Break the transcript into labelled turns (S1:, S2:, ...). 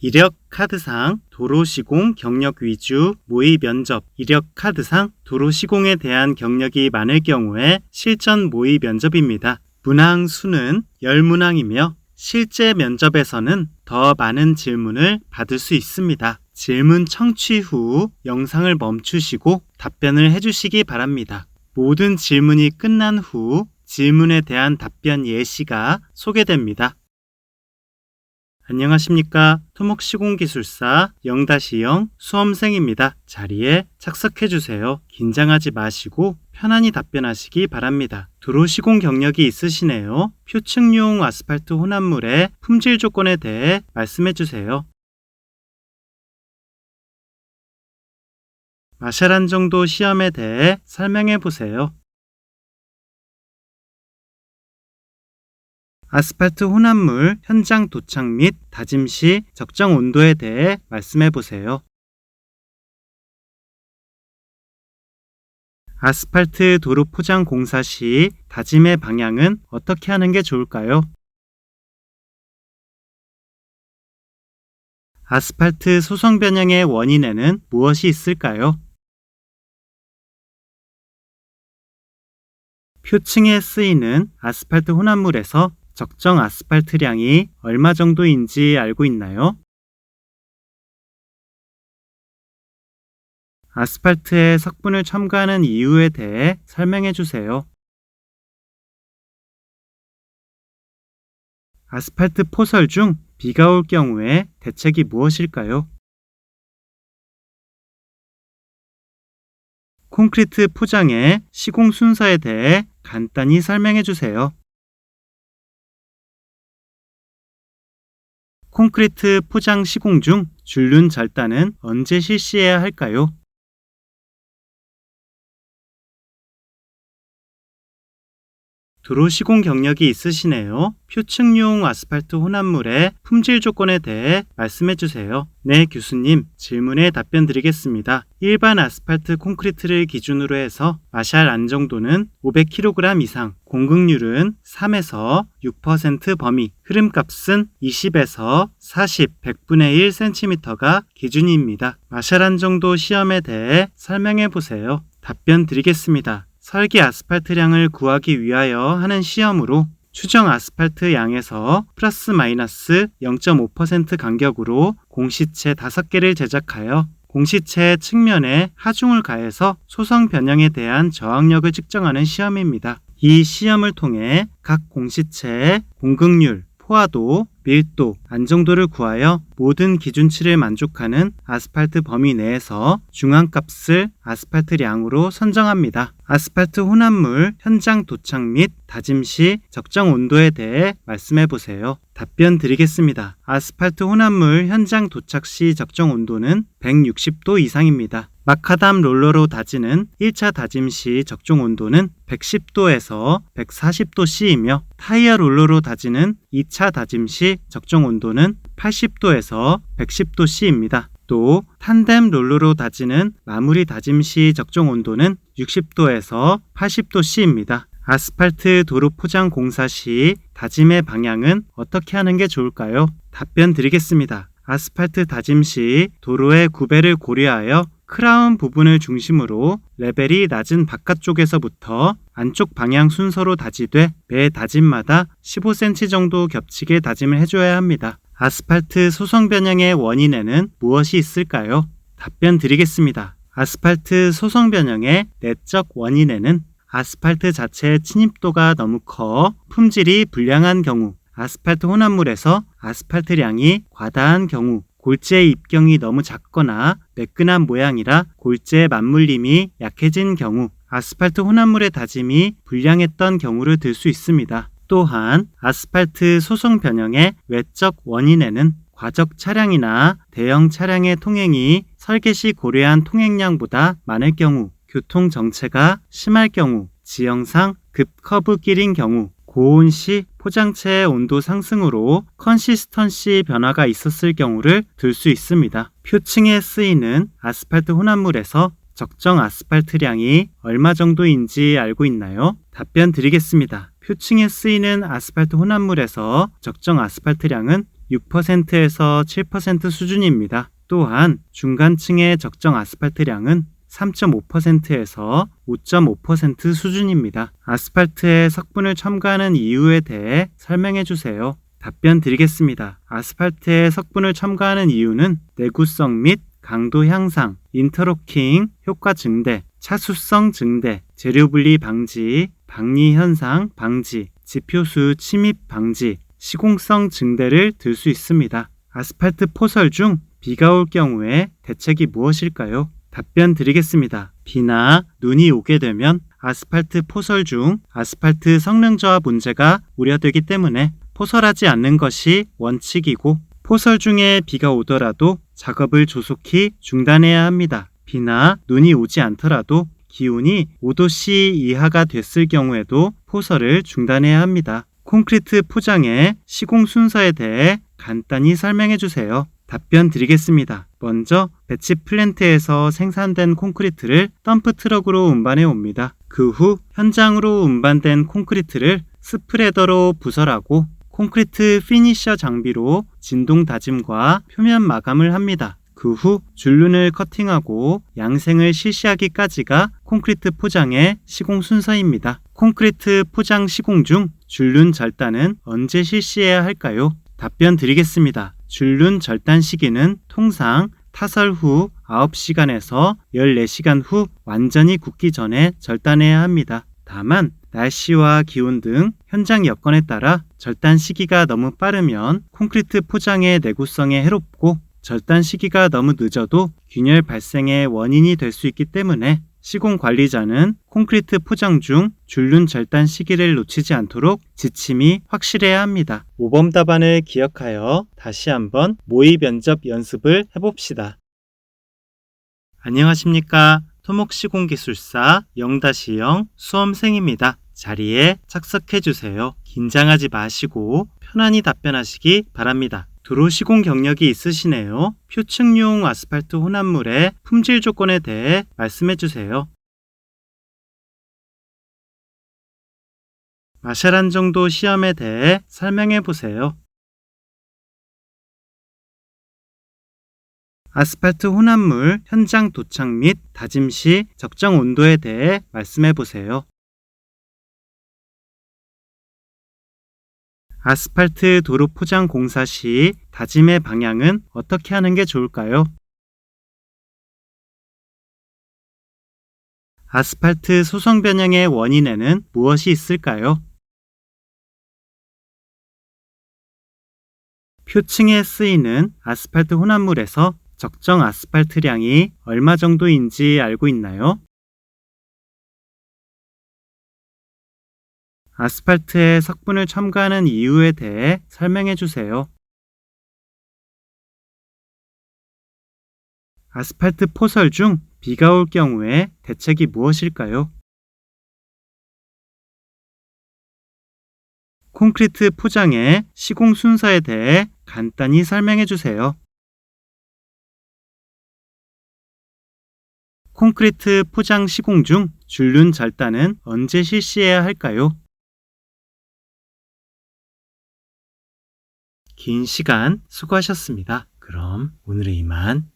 S1: 이력 카드상 도로 시공 경력 위주 모의 면접, 이력 카드상 도로 시공에 대한 경력이 많을 경우에 실전 모의 면접입니다. 문항 수는 10문항이며 실제 면접에서는 더 많은 질문을 받을 수 있습니다. 질문 청취 후 영상을 멈추시고 답변을 해주시기 바랍니다. 모든 질문이 끝난 후 질문에 대한 답변 예시가 소개됩니다. 안녕하십니까. 토목시공기술사 0-0 수험생입니다. 자리에 착석해주세요. 긴장하지 마시고 편안히 답변하시기 바랍니다. 도로 시공 경력이 있으시네요. 표층용 아스팔트 혼합물의 품질 조건에 대해 말씀해주세요. 마샬 안정도 시험에 대해 설명해보세요. 아스팔트 혼합물 현장 도착 및 다짐 시 적정 온도에 대해 말씀해보세요. 아스팔트 도로 포장 공사 시 다짐의 방향은 어떻게 하는 게 좋을까요? 아스팔트 소성 변형의 원인에는 무엇이 있을까요? 표층에 쓰이는 아스팔트 혼합물에서 적정 아스팔트량이 얼마 정도인지 알고 있나요? 아스팔트에 석분을 첨가하는 이유에 대해 설명해 주세요. 아스팔트 포설 중 비가 올 경우에 대책이 무엇일까요? 콘크리트 포장의 시공 순서에 대해 간단히 설명해 주세요. 콘크리트 포장 시공 중 줄눈 절단은 언제 실시해야 할까요? 도로 시공 경력이 있으시네요. 표층용 아스팔트 혼합물의 품질 조건에 대해 말씀해 주세요. 네, 교수님. 질문에 답변 드리겠습니다. 일반 아스팔트 콘크리트를 기준으로 해서 마샬 안정도는 500kg 이상, 공극률은 3에서 6% 범위, 흐름값은 20에서 40, 100분의 1cm가 기준입니다. 마샬 안정도 시험에 대해 설명해 보세요. 답변 드리겠습니다. 설계 아스팔트량을 구하기 위하여 하는 시험으로 추정 아스팔트 양에서 플러스 마이너스 0.5% 간격으로 공시체 5개를 제작하여 공시체 측면에 하중을 가해서 소성 변형에 대한 저항력을 측정하는 시험입니다. 이 시험을 통해 각 공시체의 공극률, 포화도, 밀도, 안정도를 구하여 모든 기준치를 만족하는 아스팔트 범위 내에서 중앙값을 아스팔트량으로 선정합니다. 아스팔트 혼합물 현장 도착 및 다짐 시 적정 온도에 대해 말씀해 보세요. 답변 드리겠습니다. 아스팔트 혼합물 현장 도착 시 적정 온도는 160도 이상입니다. 마카담 롤러로 다지는 1차 다짐 시 적정 온도는 110도에서 140도씨이며 타이어 롤러로 다지는 2차 다짐 시 적정 온도는 80도에서 110도씨입니다. 또 탄뎀 롤러로 다지는 마무리 다짐 시 적정 온도는 60도에서 80도씨입니다. 아스팔트 도로 포장 공사 시 다짐의 방향은 어떻게 하는 게 좋을까요? 답변 드리겠습니다. 아스팔트 다짐 시 도로의 구배를 고려하여 크라운 부분을 중심으로 레벨이 낮은 바깥쪽에서부터 안쪽 방향 순서로 다지되 매 다짐마다 15cm 정도 겹치게 다짐을 해줘야 합니다. 아스팔트 소성 변형의 원인에는 무엇이 있을까요? 답변 드리겠습니다. 아스팔트 소성 변형의 내적 원인에는 아스팔트 자체의 침입도가 너무 커 품질이 불량한 경우, 아스팔트 혼합물에서 아스팔트량이 과다한 경우, 골재의 입경이 너무 작거나 매끈한 모양이라 골재의 맞물림이 약해진 경우, 아스팔트 혼합물의 다짐이 불량했던 경우를 들 수 있습니다. 또한 아스팔트 소성 변형의 외적 원인에는 과적 차량이나 대형 차량의 통행이 설계 시 고려한 통행량보다 많을 경우, 교통 정체가 심할 경우, 지형상 급 커브 길인 경우, 고온 시 포장체의 온도 상승으로 컨시스턴시 변화가 있었을 경우를 들 수 있습니다. 표층에 쓰이는 아스팔트 혼합물에서 적정 아스팔트량이 얼마 정도인지 알고 있나요? 답변 드리겠습니다. 표층에 쓰이는 아스팔트 혼합물에서 적정 아스팔트량은 6%에서 7% 수준입니다. 또한 중간층의 적정 아스팔트량은 3.5%에서 5.5% 수준입니다. 아스팔트에 석분을 첨가하는 이유에 대해 설명해 주세요. 답변 드리겠습니다. 아스팔트에 석분을 첨가하는 이유는 내구성 및 강도 향상, 인터로킹 효과 증대, 차수성 증대, 재료 분리 방지, 방리 현상 방지, 지표수 침입 방지, 시공성 증대를 들 수 있습니다. 아스팔트 포설 중 비가 올 경우에 대책이 무엇일까요? 답변 드리겠습니다. 비나 눈이 오게 되면 아스팔트 포설 중 아스팔트 성능 저하 문제가 우려되기 때문에 포설하지 않는 것이 원칙이고, 포설 중에 비가 오더라도 작업을 조속히 중단해야 합니다. 비나 눈이 오지 않더라도 기온이 5도씨 이하가 됐을 경우에도 포설을 중단해야 합니다. 콘크리트 포장의 시공 순서에 대해 간단히 설명해 주세요. 답변 드리겠습니다. 먼저 배치 플랜트에서 생산된 콘크리트를 덤프 트럭으로 운반해 옵니다. 그 후 현장으로 운반된 콘크리트를 스프레더로 부설하고 콘크리트 피니셔 장비로 진동 다짐과 표면 마감을 합니다. 그 후 줄눈을 커팅하고 양생을 실시하기까지가 콘크리트 포장의 시공 순서입니다. 콘크리트 포장 시공 중 줄눈 절단은 언제 실시해야 할까요? 답변 드리겠습니다. 줄눈 절단 시기는 통상 타설 후 9시간에서 14시간 후 완전히 굳기 전에 절단해야 합니다. 다만 날씨와 기온 등 현장 여건에 따라 절단 시기가 너무 빠르면 콘크리트 포장의 내구성에 해롭고, 절단 시기가 너무 늦어도 균열 발생의 원인이 될 수 있기 때문에 시공 관리자는 콘크리트 포장 중 줄눈 절단 시기를 놓치지 않도록 지침이 확실해야 합니다. 모범 답안을 기억하여 다시 한번 모의 면접 연습을 해봅시다. 안녕하십니까. 토목시공기술사 0-0 수험생입니다. 자리에 착석해 주세요. 긴장하지 마시고 편안히 답변하시기 바랍니다. 도로 시공 경력이 있으시네요. 표층용 아스팔트 혼합물의 품질 조건에 대해 말씀해 주세요. 마샬한 정도 시험에 대해 설명해 보세요. 아스팔트 혼합물 현장 도착 및 다짐 시 적정 온도에 대해 말씀해 보세요. 아스팔트 도로 포장 공사 시 다짐의 방향은 어떻게 하는 게 좋을까요? 아스팔트 소성 변형의 원인에는 무엇이 있을까요? 표층에 쓰이는 아스팔트 혼합물에서 적정 아스팔트량이 얼마 정도인지 알고 있나요? 아스팔트에 석분을 첨가하는 이유에 대해 설명해 주세요. 아스팔트 포설 중 비가 올 경우에 대책이 무엇일까요? 콘크리트 포장의 시공 순서에 대해 간단히 설명해 주세요. 콘크리트 포장 시공 중 줄눈 절단은 언제 실시해야 할까요? 긴 시간 수고하셨습니다. 그럼 오늘은 이만.